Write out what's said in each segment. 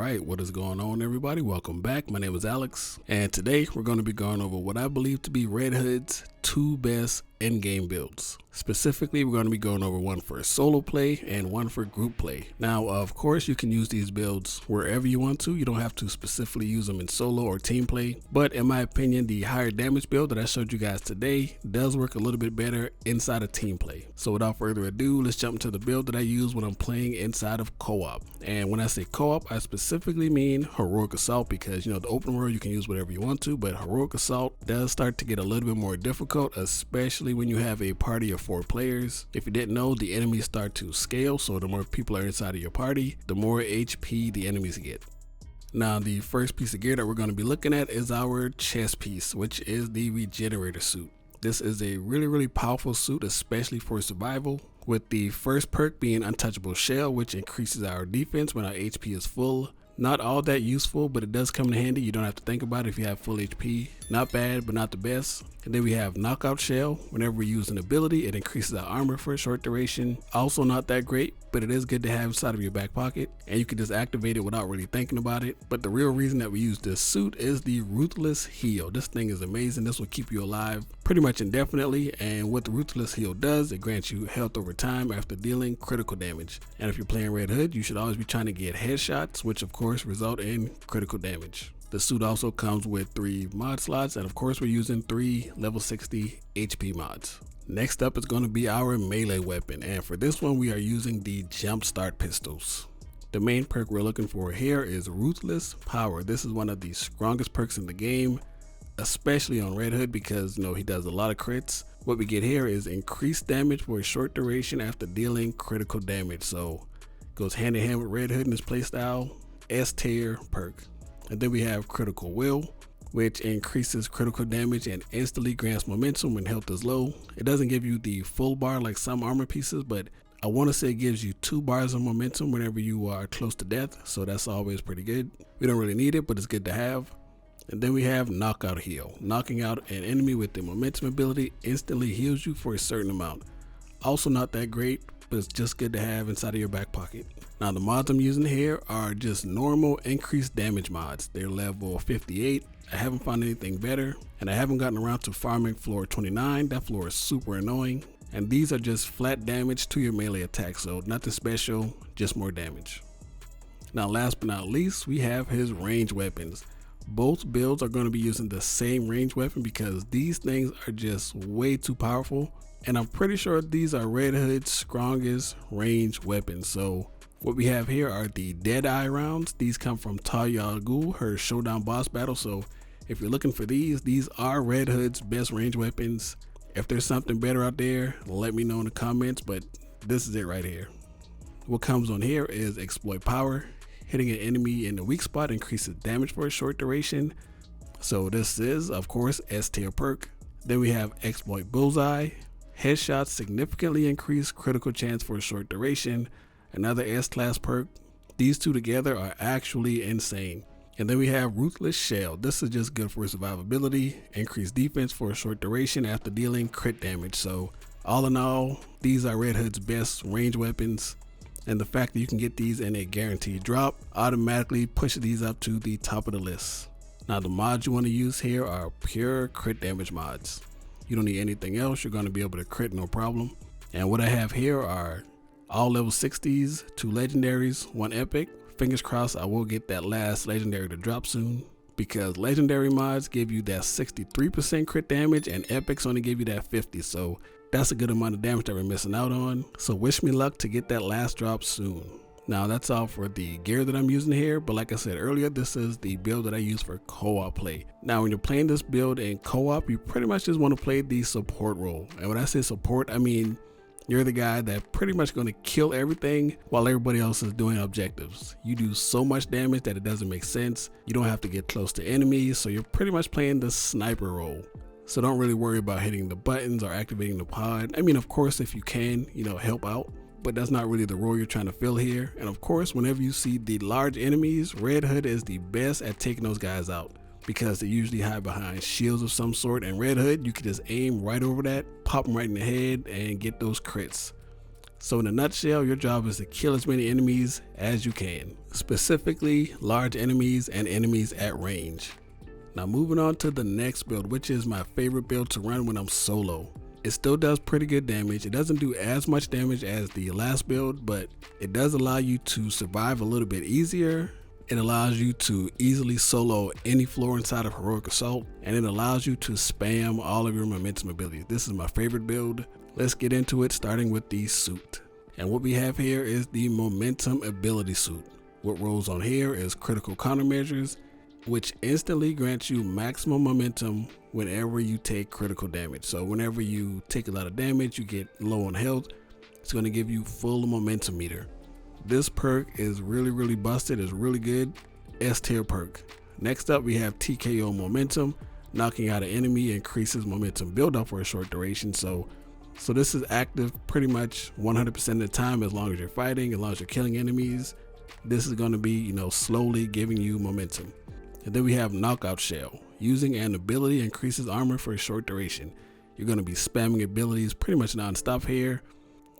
Alright, what is going on everybody? Welcome back. My name is Alex, and today we're going to be going over what I believe to be Red Hood's 2 best endgame builds. Specifically, we're going to be going over one for solo play and one for group play. Now, of course, you can use these builds wherever you want to. You don't have to specifically use them in solo or team play. But in my opinion, the higher damage build that I showed you guys today does work a little bit better inside of team play. So without further ado, let's jump into the build that I use when I'm playing inside of co-op. And when I say co-op, I specifically mean heroic assault, because the open world you can use whatever you want to, but heroic assault does start to get a little bit more difficult, especially when you have a party of 4 players. If you didn't know, the enemies start to scale, so the more people are inside of your party, the more HP the enemies get. Now, the first piece of gear that we're going to be looking at is our chest piece, which is the regenerator suit. This is a really powerful suit, especially for survival, with the first perk being untouchable shell, which increases our defense when our HP is full. Not all that useful, but it does come in handy. You don't have to think about it if you have full HP. Not bad, but not the best. And then we have knockout shell. Whenever we use an ability, it increases our armor for a short duration. Also not that great, but it is good to have inside of your back pocket, and you can just activate it without really thinking about it. But the real reason that we use this suit is the ruthless heal. This thing is amazing. This will keep you alive pretty much indefinitely, and what the ruthless heal does, it grants you health over time after dealing critical damage. And if you're playing Red Hood, you should always be trying to get headshots, which of course result in critical damage. The suit also comes with 3 mod slots, and of course we're using 3 level 60 HP mods. Next up is going to be our melee weapon, and for this one we are using the jumpstart pistols. The main perk we're looking for here is Ruthless Power. This is one of the strongest perks in the game, especially on Red Hood, because he does a lot of crits. What we get here is increased damage for a short duration after dealing critical damage, so it goes hand in hand with Red Hood in this playstyle. S tier perk. And then we have Critical Will, which increases critical damage and instantly grants momentum when health is low. It doesn't give you the full bar like some armor pieces, but I want to say it gives you 2 bars of momentum whenever you are close to death, so that's always pretty good. We don't really need it, but it's good to have. And then we have Knockout Heal. Knocking out an enemy with the momentum ability instantly heals you for a certain amount. Also not that great, but it's just good to have inside of your back pocket. Now, the mods I'm using here are just normal increased damage mods. They're level 58. I haven't found anything better, and I haven't gotten around to farming floor 29. That floor is super annoying. And these are just flat damage to your melee attack, so nothing special, just more damage. Now, last but not least, we have his range weapons. Both builds are going to be using the same range weapon because these things are just way too powerful, and I'm pretty sure these are Red Hood's strongest range weapons. So what we have here are the Deadeye rounds. These come from Talia al Ghul, her Showdown boss battle. So if you're looking for these are Red Hood's best range weapons. If there's something better out there, let me know in the comments, but this is it right here. What comes on here is Exploit Power. Hitting an enemy in the weak spot increases damage for a short duration. So this is, of course, S tier perk. Then we have Exploit Bullseye. Headshots significantly increase critical chance for a short duration. Another S-class perk. These two together are actually insane. And then we have Ruthless Shell. This is just good for survivability, increased defense for a short duration after dealing crit damage. So all in all, these are Red Hood's best range weapons. And the fact that you can get these in a guaranteed drop automatically pushes these up to the top of the list. Now, the mods you want to use here are pure crit damage mods. You don't need anything else. You're going to be able to crit no problem. And what I have here are all level 60s, 2 legendaries, 1 epic. Fingers crossed I will get that last legendary to drop soon, because legendary mods give you that 63% crit damage and epics only give you that 50. So that's a good amount of damage that we're missing out on. So wish me luck to get that last drop soon. Now, that's all for the gear that I'm using here, but like I said earlier, this is the build that I use for co-op play. Now, when you're playing this build in co-op, you pretty much just want to play the support role. And when I say support, I mean you're the guy that pretty much going to kill everything while everybody else is doing objectives. You do so much damage that it doesn't make sense. You don't have to get close to enemies, so you're pretty much playing the sniper role. So don't really worry about hitting the buttons or activating the pod. I mean, of course, if you can, help out, but that's not really the role you're trying to fill here. And of course, whenever you see the large enemies, Red Hood is the best at taking those guys out, because they usually hide behind shields of some sort. And Red Hood, you can just aim right over that, pop them right in the head, and get those crits. So in a nutshell, your job is to kill as many enemies as you can, specifically large enemies and enemies at range. Now moving on to the next build, which is my favorite build to run when I'm solo. It still does pretty good damage. It doesn't do as much damage as the last build, but it does allow you to survive a little bit easier. It allows you to easily solo any floor inside of Heroic Assault, and it allows you to spam all of your momentum abilities. This is my favorite build. Let's get into it, starting with the suit. And what we have here is the momentum ability suit. What rolls on here is critical countermeasures, which instantly grants you maximum momentum whenever you take critical damage. So whenever you take a lot of damage, you get low on health, it's going to give you full momentum meter. This perk is really busted. It's really good. S tier perk. Next up, we have TKO momentum. Knocking out an enemy increases momentum build up for a short duration. So this is active pretty much 100% of the time, as long as you're fighting, as long as you're killing enemies. This is going to be, slowly giving you momentum. And then we have knockout shell. Using an ability increases armor for a short duration. You're going to be spamming abilities pretty much non-stop here.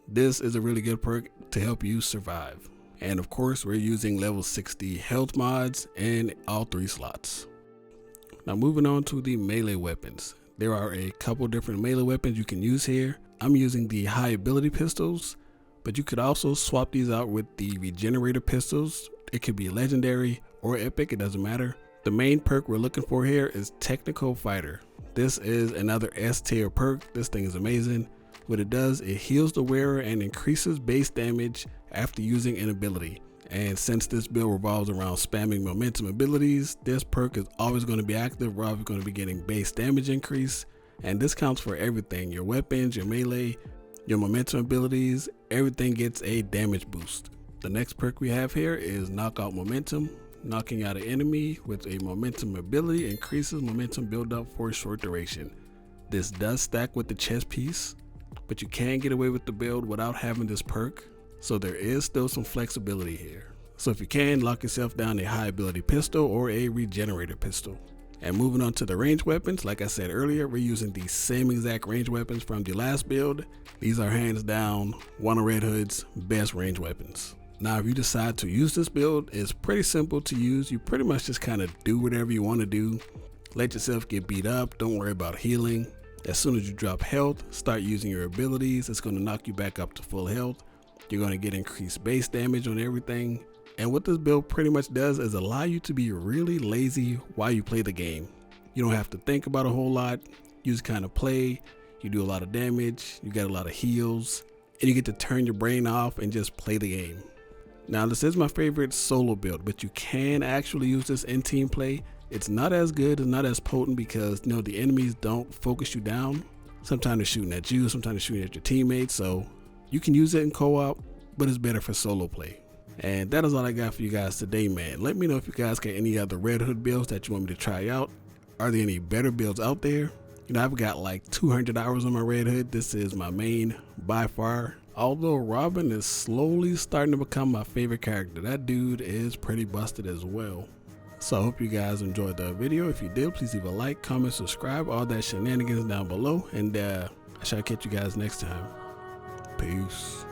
This is a really good perk to help you survive. And of course, we're using level 60 health mods in all 3 slots. Now moving on to the melee weapons. There are a couple different melee weapons you can use here. I'm using the high ability pistols, but you could also swap these out with the regenerator pistols. It could be legendary or epic, it doesn't matter. The main perk we're looking for here is technical fighter. This is another S tier perk. This thing is amazing. What it does, it heals the wearer and increases base damage after using an ability. And since this build revolves around spamming momentum abilities, this perk is always going to be active. We're always going to be getting base damage increase. And this counts for everything. Your weapons, your melee, your momentum abilities, everything gets a damage boost. The next perk we have here is knockout momentum. Knocking out an enemy with a momentum ability increases momentum build up for a short duration. This does stack with the chest piece, but you can get away with the build without having this perk, so there is still some flexibility here. So if you can, lock yourself down a high ability pistol or a regenerator pistol. And moving on to the range weapons, like I said earlier, we're using the same exact range weapons from the last build. These are hands down one of Red Hood's best range weapons. Now if you decide to use this build, it's pretty simple to use. You pretty much just kind of do whatever you want to do. Let yourself get beat up, don't worry about healing. As soon as you drop health, start using your abilities. It's going to knock you back up to full health. You're going to get increased base damage on everything. And what this build pretty much does is allow you to be really lazy while you play the game. You don't have to think about a whole lot. You just kind of play. You do a lot of damage. You get a lot of heals. And you get to turn your brain off and just play the game. Now this is my favorite solo build, but you can actually use this in team play. It's not as good, it's not as potent because the enemies don't focus you down. Sometimes they're shooting at you, sometimes they're shooting at your teammates, so you can use it in co-op, but it's better for solo play. And that is all I got for you guys today, man. Let me know if you guys got any other Red Hood builds that you want me to try out. Are there any better builds out there? I've got like 200 hours on my Red Hood. This is my main by far. Although Robin is slowly starting to become my favorite character. That dude is pretty busted as well. So I hope you guys enjoyed the video. If you did, please leave a like, comment, subscribe, all that shenanigans down below. And I shall catch you guys next time. Peace.